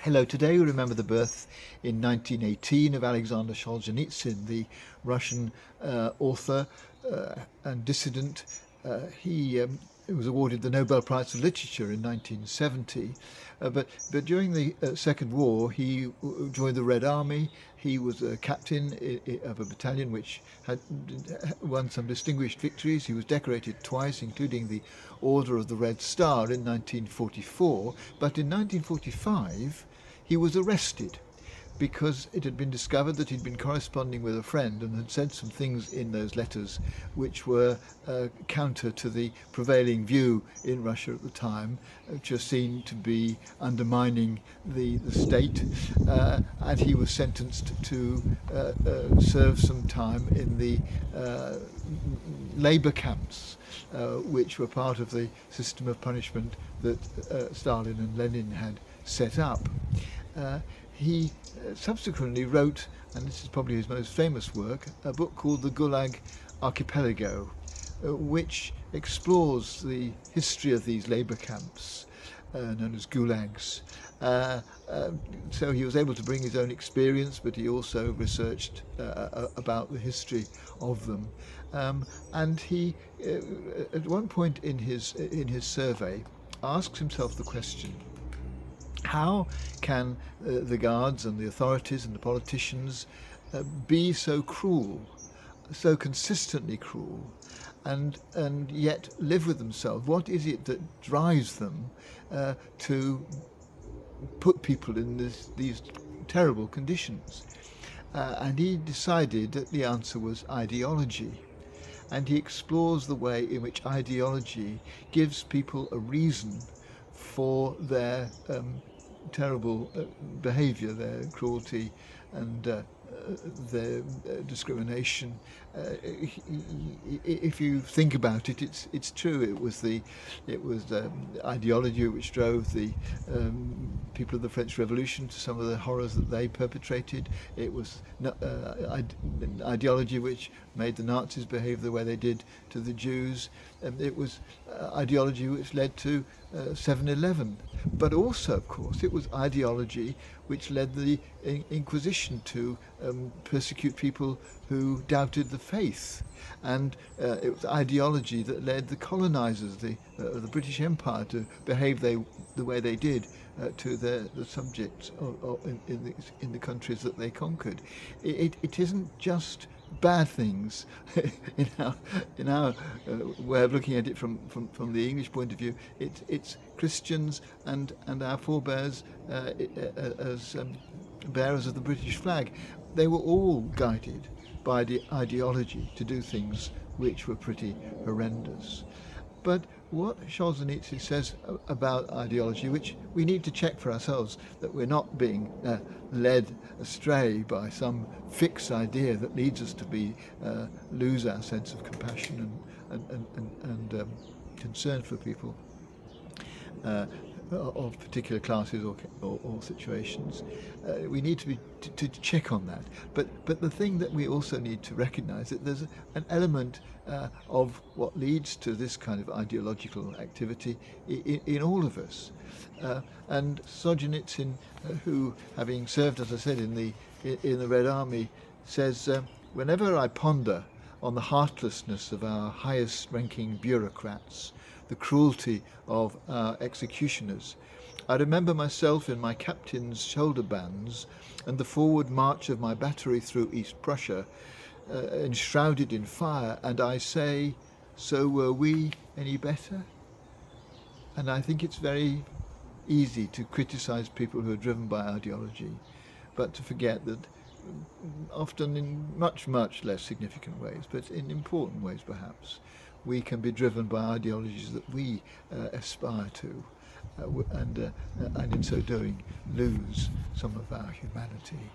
Hello, today we remember the birth in 1918 of Alexander Solzhenitsyn, the Russian author and dissident. He was awarded the Nobel Prize for Literature in 1970, but during the Second War he joined the Red Army. He was a captain of a battalion which had won some distinguished victories. He was decorated twice, including the Order of the Red Star in 1944, but in 1945 he was arrested because it had been discovered that he'd been corresponding with a friend and had said some things in those letters which were counter to the prevailing view in Russia at the time, which was seen to be undermining the state, and he was sentenced to serve some time in the labour camps, which were part of the system of punishment that Stalin and Lenin had set up. He subsequently wrote, and this is probably his most famous work, a book called The Gulag Archipelago, which explores the history of these labour camps, known as gulags. So he was able to bring his own experience, but he also researched about the history of them. And he, at one point in his survey, asks himself the question: how can the guards and the authorities and the politicians be so cruel, so consistently cruel, and yet live with themselves? What is it that drives them to put people in these terrible conditions? And he decided that the answer was ideology. And he explores the way in which ideology gives people a reason for their terrible behaviour, their cruelty and their discrimination. If you think about it, it's true. It was the ideology which drove the people of the French Revolution to some of the horrors that they perpetrated. It was ideology which made the Nazis behave the way they did to the Jews. It was ideology which led to 7/11. But also, of course, it was ideology which led the Inquisition to persecute people who doubted the faith. And it was ideology that led the colonizers, the British Empire, to behave the way they did to the subjects in the countries that they conquered. It isn't just bad things in our way of looking at it from the English point of view. It's Christians and our forebears as bearers of the British flag. They were all guided by the ideology to do things which were pretty horrendous. But what Solzhenitsyn says about ideology, which we need to check for ourselves, that we're not being led astray by some fixed idea that leads us to lose our sense of compassion and concern for people of particular classes or situations. We need to check on that. But the thing that we also need to recognise that there's an element of what leads to this kind of ideological activity in all of us. And Solzhenitsyn, who, having served, as I said, in the Red Army, says, whenever I ponder on the heartlessness of our highest-ranking bureaucrats, the cruelty of our executioners, I remember myself in my captain's shoulder bands and the forward march of my battery through East Prussia, enshrouded in fire, and I say, so were we any better? And I think it's very easy to criticise people who are driven by ideology, but to forget that often in much, much less significant ways, but in important ways perhaps, we can be driven by ideologies that we aspire to, and in so doing lose some of our humanity.